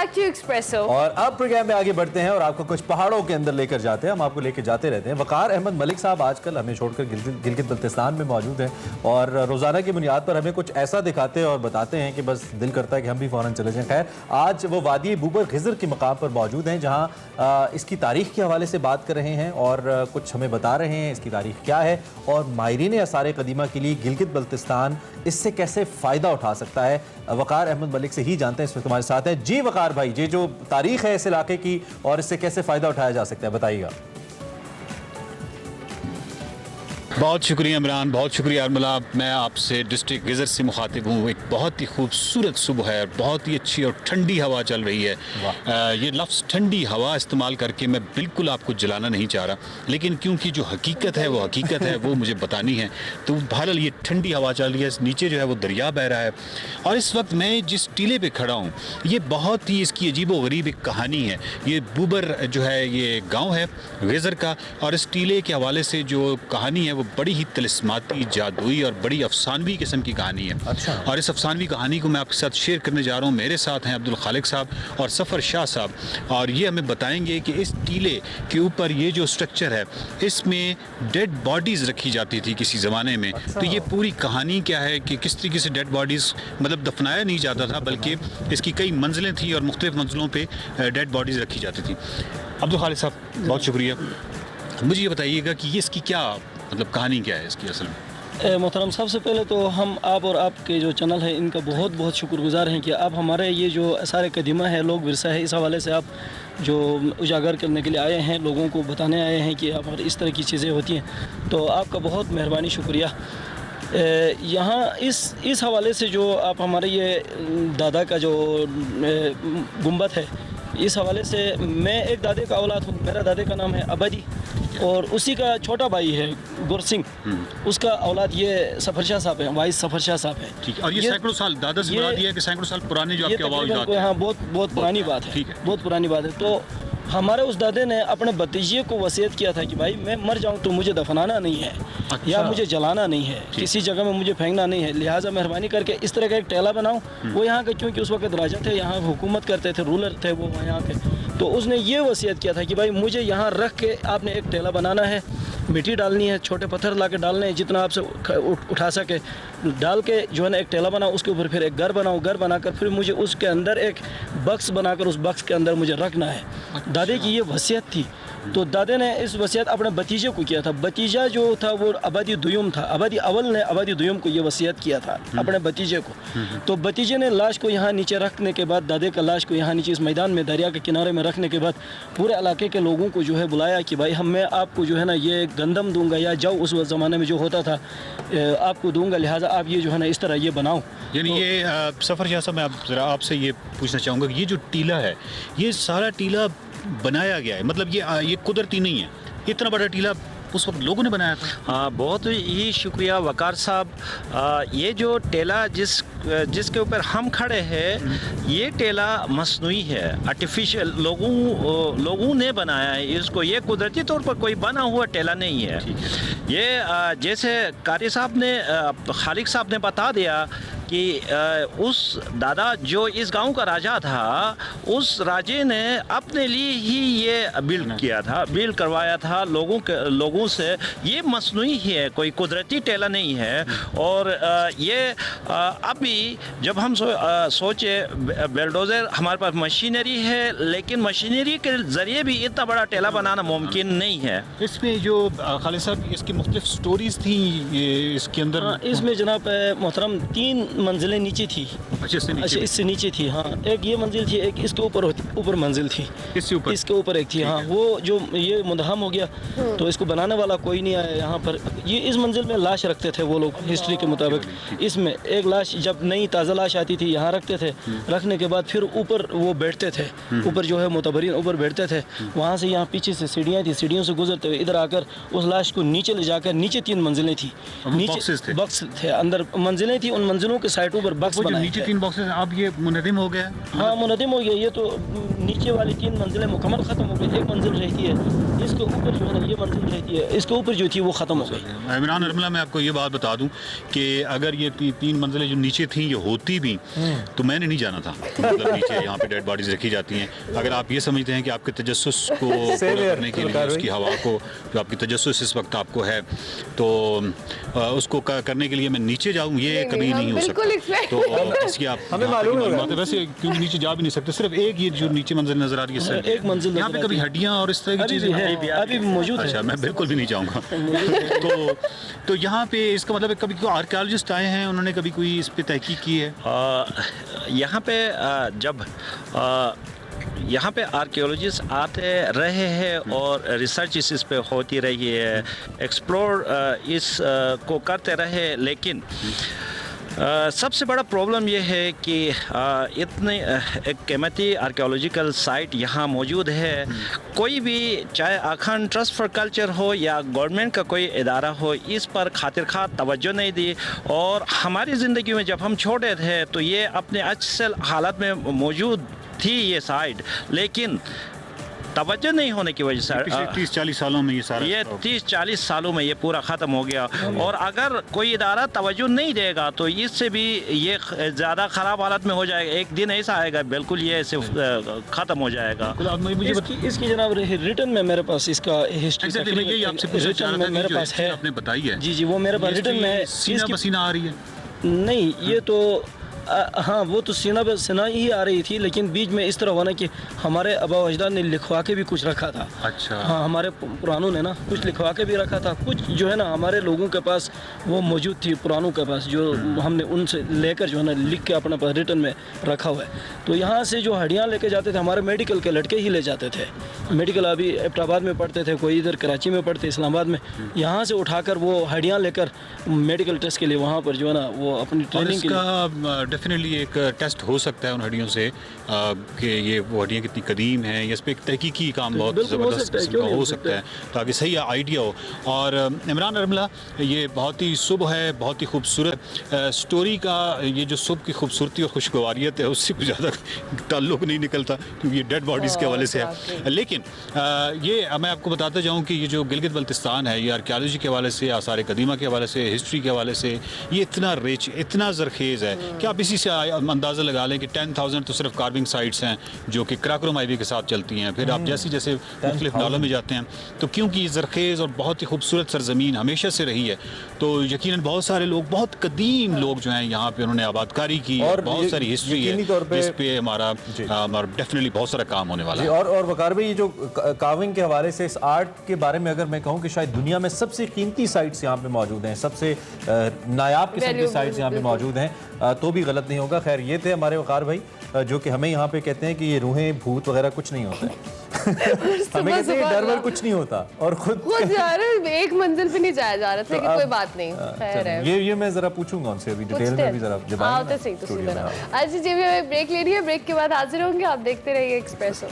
Back to espresso. और अब programme में आगे बढ़ते हैं और आपको कुछ पहाड़ों के अंदर लेकर जाते हैं। हम आपको लेकर जाते रहते हैं। वकार अहमद मलिक साहब आजकल हमें छोड़कर गिलगित बल्तिस्तान में मौजूद हैं और रोज़ाना की बुनियाद पर हमें कुछ ऐसा दिखाते हैं और बताते हैं कि बस दिल करता है कि हम भी फ़ौरन चले जाएं। खैर, आज वो वादी बूबर खिज़र के मकाम पर मौजूद हैं जहाँ इसकी तारीख़ के हवाले से बात कर रहे हैं और कुछ हमें बता रहे हैं इसकी तारीख़ क्या है और माहिरीन आसार कदीमा के लिए गिलगित बल्तिस्तान इससे कैसे फ़ायदा उठा सकता है। वकार अहमद मलिक से ही जानते हैं, इस वक्त हमारे साथ हैं। जी वकार भाई, ये जो तारीख है इस इलाके की और इससे कैसे फ़ायदा उठाया जा सकता है, बताइएगा। बहुत शुक्रिया इमरान, बहुत शुक्रिया अरमला। मैं आपसे डिस्ट्रिक्ट गिजर से मुखातिब हूँ। एक बहुत ही खूबसूरत सुबह है, बहुत ही अच्छी और ठंडी हवा चल रही है। ये लफ्ज़ ठंडी हवा इस्तेमाल करके मैं बिल्कुल आपको जलाना नहीं चाह रहा, लेकिन क्योंकि जो हकीकत है वो हकीकत है, वो मुझे बतानी है। तो बहरहाल ये ठंडी हवा चल रही है, नीचे जो है वो दरिया बह रहा है और इस वक्त मैं जिस टीले पर खड़ा हूँ ये बहुत ही इसकी अजीब व गरीब एक कहानी है। ये बूबर जो है ये गाँव है गिजर का और इस टीले के हवाले से जो कहानी है वो बड़ी ही तिलिस्माती, जादुई और बड़ी अफसानवी किस्म की कहानी है। अच्छा। और इस अफसानवी कहानी को मैं आपके साथ शेयर करने जा रहा हूँ। मेरे साथ हैं अब्दुल खालिक साहब और सफ़र शाह साहब और ये हमें बताएंगे कि इस टीले के ऊपर ये जो स्ट्रक्चर है इसमें डेड बॉडीज़ रखी जाती थी किसी ज़माने में। अच्छा। तो ये पूरी कहानी क्या है कि किस तरीके से डेड बॉडीज़ मतलब दफनाया नहीं जाता था, बल्कि इसकी कई मंजिलें थी और मुख्तलिफ मंजिलों पर डेड बॉडीज़ रखी जाती थी। अब्दुल खालिक साहब बहुत शुक्रिया। मुझे ये बताइएगा कि ये इसकी क्या मतलब कहानी क्या है इसकी असल में। मोहतरम, सबसे पहले तो हम आप और आपके जो चैनल है इनका बहुत बहुत शुक्रगुजार हैं कि आप हमारे ये जो आसार कदीमा है, लोक विरसा है, इस हवाले से आप जो उजागर करने के लिए आए हैं, लोगों को बताने आए हैं कि आप इस तरह की चीज़ें होती हैं। तो आपका बहुत मेहरबानी, शुक्रिया। यहाँ इस हवाले से जो आप हमारे ये दादा का जो गुंबद है, इस हवाले से मैं एक दादे का औलाद हूँ। मेरा दादे का नाम है अबदी और उसी का छोटा भाई है गुरसिंह, उसका औलाद ये सफर शाह साहब है, वाइस सफर शाह साहब है। ठीक है। और ये सैकड़ों साल दादा से मुराद ये है कि सैकड़ों साल पुराने जो आपके आवाज़ है, हाँ, बहुत पुरानी बात है। ठीक है, बहुत पुरानी बात है। तो हमारे उस दादे ने अपने भतीजे को वसीयत किया था कि भाई मैं मर जाऊं तो मुझे दफनाना नहीं है। अच्छा। या मुझे जलाना नहीं है, किसी जगह में मुझे फेंकना नहीं है, लिहाजा मेहरबानी करके इस तरह का एक टेला बनाऊं। वो यहाँ के, क्योंकि उस वक्त राजा थे, यहाँ हुकूमत करते थे, रूलर थे वो यहाँ के। तो उसने ये वसीयत किया था कि भाई मुझे यहाँ रख के आपने एक टेला बनाना है, मिट्टी डालनी है, छोटे पत्थर ला के डालने हैं, जितना आपसे उठा सके डाल के जो है ना एक टेला बनाओ, उसके ऊपर फिर एक घर बनाओ, घर बनाकर फिर मुझे उसके अंदर एक बक्स बनाकर उस बक्स के अंदर मुझे रखना है। अच्छा। दादे की ये वसीयत थी। तो दादे ने इस वसीयत अपने भतीजे को किया था। भतीजा जो था वो अबादी दुयम था, अबादी अवल ने अबादी दुयम को ये वसीयत किया था अपने भतीजे को। तो भतीजे ने लाश को यहाँ नीचे रखने के बाद, दादे का लाश को यहाँ नीचे इस मैदान में दरिया के किनारे में रखने के बाद पूरे इलाके के लोगों को जो है बुलाया कि भाई मैं आपको जो है ना ये गंदम दूंगा या जाओ उस ज़माने में जो होता था आपको दूंगा, लिहाजा आप ये जो है ना इस तरह ये बनाओ। यानी तो, ये सफ़र शाह साहब, मैं ज़रा आपसे ये पूछना चाहूँगा कि ये जो टीला है ये सारा टीला बनाया गया है, मतलब ये कुदरती नहीं है, इतना बड़ा टीला उस वक्त लोगों ने बनाया था? हाँ, बहुत ही शुक्रिया वकार साहब। ये जो टेला जिसके ऊपर हम खड़े हैं ये टेला मसनूई है, आर्टिफिशियल लोगों ने बनाया है इसको। ये कुदरती तौर पर कोई बना हुआ टेला नहीं है। ये जैसे कारी साहब ने, खालिक साहब ने बता दिया कि उस दादा जो इस गांव का राजा था, उस राजे ने अपने लिए ही ये बिल्ड किया था, बिल्ड करवाया था लोगों से। ये मसनूई ही है, कोई कुदरती टेला नहीं है। और ये अभी जब हम सोचे बेलडोज़र हमारे पास मशीनरी है, लेकिन मशीनरी के ज़रिए भी इतना बड़ा टेला बनाना मुमकिन नहीं है। इसमें जो खालिद साहब इसकी मुख्तलिफ स्टोरीज थी इसके अंदर। इसमें जनाब मोहतरम 3 मंजिलें नीचे थी। अच्छा, इससे नीचे थी। हाँ, एक ये मंजिल थी, एक इसके ऊपर मंजिल थी, इसके ऊपर एक थी। हाँ, वो जो ये मुदहम हो गया तो इसको बनाने वाला कोई नहीं आया यहाँ पर। ये इस मंजिल में लाश रखते थे वो लोग हिस्ट्री के मुताबिक। इसमें एक लाश जब नई ताज़ा लाश आती थी यहाँ रखते थे, रखने के बाद फिर ऊपर वो बैठते थे, ऊपर जो है मुतबरीन ऊपर बैठते थे। वहाँ से यहाँ पीछे से सीढ़ियाँ थी, सीढ़ियों से गुजरते हुए इधर आकर उस लाश को नीचे ले जाकर, नीचे 3 मंजिलें थी, नीचे बॉक्स थे, अंदर मंजिलें थी, उन मंजिलों के साइडों पर बक्स वो जो बनाए नीचे थे। 3 बॉक्सेस हैं, अब ये मुनहदिम हो गया है? हाँ मुनहदिम हो गया। ये तो नीचे वाली 3 मंजिलें मुकम्मल ख़त्म हो गई, एक मंजिल रहती है, इसके ऊपर जो है ना ये मंजिल रहती है, इसके ऊपर जो थी वो ख़त्म हो गई। इमरान अरमला, मैं आपको ये बात बता दूं कि अगर ये 3 मंजिलें जो नीचे थी ये होती भी तो मैंने नहीं जाना था। मतलब नीचे यहाँ पे डेड बॉडीज रखी जाती हैं। अगर आप ये समझते हैं कि आपके तजस्सुस को पूरा करने के लिए, उसकी हवा को, जो आपकी तजस्सुस इस वक्त आपको है, तो उसको करने के लिए मैं नीचे जाऊँ, ये कभी नहीं हो सकता। तो इसकी आप हमें मालूम है वैसे क्योंकि नीचे जा भी नहीं सकते। सिर्फ एक ये जो नीचे मंजिल नजर आ रही है, एक मंजिल यहाँ पे कभी हड्डियाँ और इस तरह की अभी चीजें भी है, अभी भी मौजूद है। अच्छा, मैं बिल्कुल भी नहीं जाऊँगा। तो यहाँ पे इसका मतलब है कभी कोई आर्कियोलॉजिस्ट आए हैं, उन्होंने कभी कोई इस पे तहकीक की है? यहाँ पे जब यहाँ पे आर्कियोलॉजिस्ट आते रहे हैं और रिसर्च इस पे होती रही है, एक्सप्लोर इस को करते रहे, लेकिन सबसे बड़ा प्रॉब्लम ये है कि इतने एक कीमती आर्कियोलॉजिकल साइट यहाँ मौजूद है। कोई भी, चाहे आखान ट्रस्ट फॉर कल्चर हो या गवर्नमेंट का कोई इदारा हो, इस पर खातिर खा तवज्जो नहीं दी। और हमारी ज़िंदगी में जब हम छोटे थे तो ये अपने अच्छे हालत में मौजूद थी ये साइट, लेकिन तवज्जो नहीं होने की वजह से पिछले 30-40 सालों में ये सारा, ये 30-40 सालों में ये पूरा ख़त्म हो गया। और अगर कोई इदारा तवज्जो नहीं देगा तो इससे भी ये ज़्यादा ख़राब हालत में हो जाएगा। एक दिन ऐसा आएगा बिल्कुल ये ऐसे ख़त्म हो जाएगा। इसकी जनाब रिटर्न में मेरे पास इसका हिस्ट्री यही आपसे पूछना चाह रहा था, मेरे पास है, आपने बताई है। जी वो मेरे पास रिटर्न में सीना पसीना आ रही है? नहीं, ये तो हाँ वो तो सीना ही आ रही थी, लेकिन बीच में इस तरह हुआ ना कि हमारे आबा अजदाद ने लिखवा के भी कुछ रखा था। अच्छा। हाँ, हमारे पुरानों ने ना कुछ लिखवा के भी रखा था, कुछ जो है ना हमारे लोगों के पास वो मौजूद थी, पुरानों के पास, जो हमने उनसे लेकर जो है ना लिख के अपने पास रिटर्न में रखा हुआ है। तो यहाँ से जो हड्डियाँ लेके जाते थे, हमारे मेडिकल के लड़के ही ले जाते थे। मेडिकल अभी एबटाबाद में पढ़ते थे, कोई इधर कराची में पढ़ते, इस्लामाबाद में, यहाँ से उठाकर वो हड्डियाँ लेकर मेडिकल टेस्ट के लिए वहाँ पर जो है ना वो अपनी ट्रेनिंग के लिए डेफिनेटली एक टेस्ट हो सकता है उन हड्डियों से कि ये वो हड्डियाँ कितनी कदीम हैं, या इस पर एक तहकीकी काम बहुत ज़बरदस्त किस्म का हो सकता है ताकि सही आइडिया हो। और इमरान अरमला, ये बहुत ही सुबह है, बहुत ही खूबसूरत स्टोरी का, ये जो सुबह की खूबसूरती और खुशगवारियत है उससे कुछ ज़्यादा ताल्लुक़ नहीं निकलता क्योंकि ये डेड बॉडीज़ के हवाले से है। लेकिन ये मैं आपको बताता जाऊँ कि ये जो गिलगित बल्तिस्तान है, ये आर्कियोलॉजी के हवाले से, आसार कदीमा के हवाले से, हिस्ट्री के हवाले से ये इतना रिच, इतना ज़रखेज़ है कि आप इसी से अंदाज़ा लगा लें कि 10,000 तो सिर्फ कार्विंग साइट्स हैं जो कि कराकोरम हाईवे के साथ चलती हैं। फिर आप जैसे जैसे मुख्तलिफ नालों में जाते हैं तो क्योंकि ज़रखेज़ और बहुत ही खूबसूरत सरजमीन हमेशा से रही है, तो यकीनन बहुत सारे लोग, बहुत कदीम लोग जो हैं यहाँ पे उन्होंने आबादकारी की और बहुत सारी हिस्ट्री है जिस पे हमारा डेफिनेटली बहुत सारा काम होने वाला है। और वकार भाई, ये जो कार्विंग के हवाले से, इस आर्ट के बारे में अगर मैं कहूँ कि शायद दुनिया में सबसे कीमती साइट्स यहाँ पे मौजूद हैं, सबसे नायाब किस्म की साइट्स यहाँ पे मौजूद हैं, तो भी गलत नहीं होगा। खैर, ये थे हमारे वकार भाई जो कि हमें यहाँ पे कहते हैं कि ये रूहें, भूत वगैरह कुछ नहीं होता है। हमें कहते हैं डर वर कुछ नहीं होता, और खुद जा रहे एक मंजिल पे नहीं जाया जा रहा था, लेकिन कोई बात नहीं, खैर है। ये मैं जरा पूछूंगा उनसे अभी डिटेल में भी जरा जब आएंगे तो सही तो अच्छा जी, भी हमें ब्रेक लेनी है, ब्रेक के बाद हाजिर होंगे। आप देखते रहिए एक्सप्रेसो।